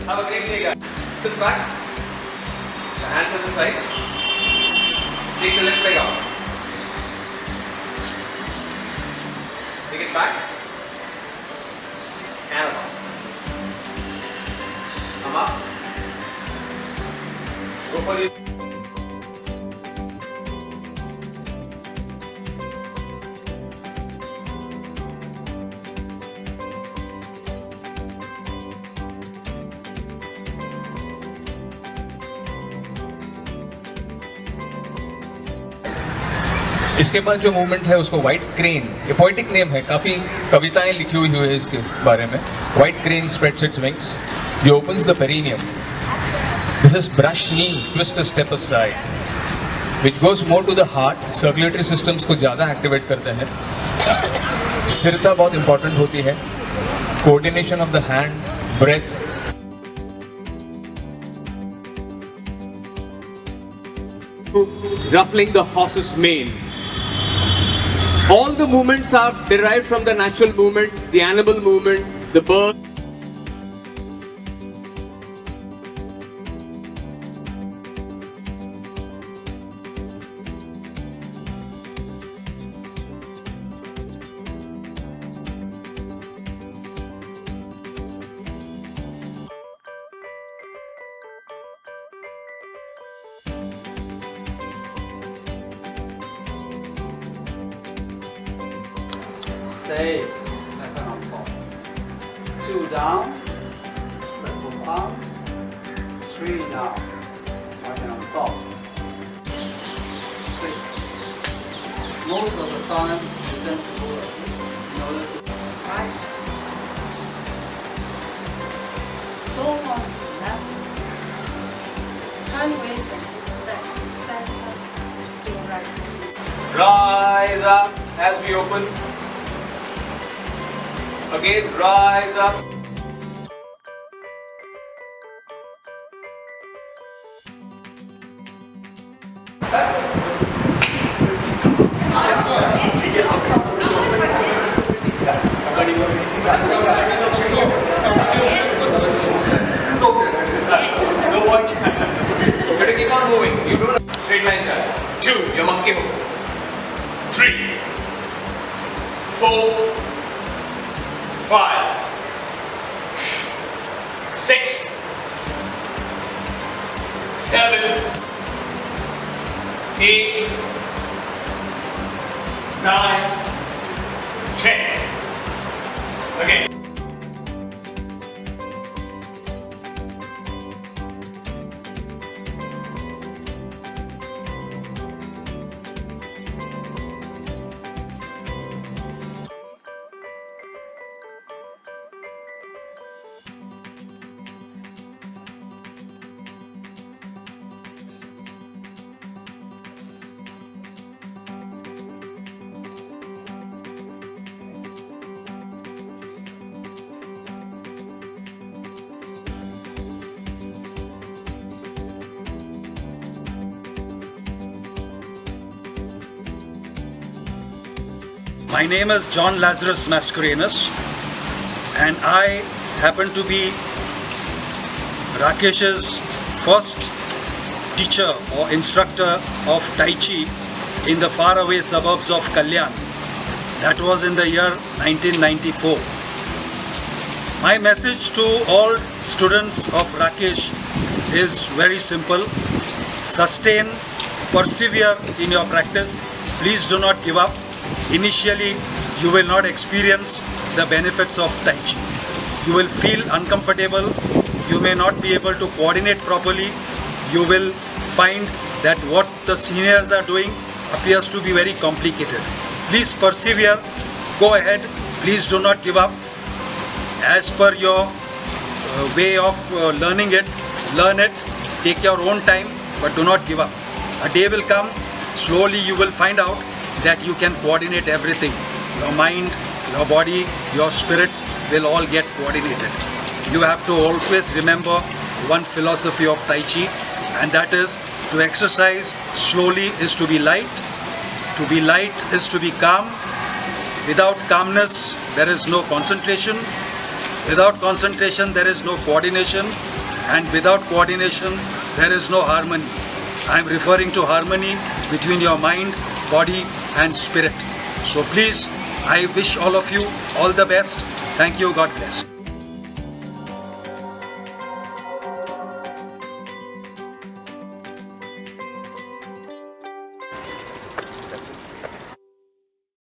Have a great day, guys. Sit back. The hands at the sides. Take the left leg out. Take it back. And up. Come up. Go for the... इसके बाद जो movement है उसको white crane, ये poetic name है, काफ़ी कविताएं लिखी हुई है इसके बारे में. White crane spreads its wings, he opens the perineum. This is brush knee, twist a step aside, which goes more to the heart. Circulatory systems को ज़्यादा एक्टिवेट करते हैं. स्थिरता बहुत इंपॉर्टेंट होती है. Coordination of the hand, breath. Ruffling the horse's mane. All the movements are derived from the natural movement, the animal movement, the bird. Stay like an arm. 2 down, spread both arms. 3 down, like an arm. 6. Most of the time, you tend to go like this in order to Right. So on to left. Turn waist and hips back to center to your right. Rise up as we open. Again, rise up. No one. You gotta keep on moving. You don't straight line that. 2, your monkey hook. 3, 4, 5, 6, 7, 8, 9, 10. Okay. My name is John Lazarus Mascarenhas, and I happen to be Rakesh's first teacher or instructor of Tai Chi in the faraway suburbs of Kalyan. That was in the year 1994. My message to all students of Rakesh is very simple. Sustain, persevere in your practice. Please do not give up. Initially, you will not experience the benefits of Tai Chi. You will feel uncomfortable. You may not be able to coordinate properly. You will find that what the seniors are doing appears to be very complicated. Please persevere. Go ahead. Please do not give up. As per your way of learning it, learn it. Take your own time, but do not give up. A day will come. Slowly you will find out that you can coordinate everything. Your mind, your body, your spirit will all get coordinated. You have to always remember one philosophy of Tai Chi, and that is to exercise slowly is to be light. To be light is to be calm. Without calmness, there is no concentration. Without concentration, there is no coordination. and without coordination, there is no harmony. I am referring to harmony between your mind, body and spirit. So please, I wish all of you all the best. Thank you. God bless.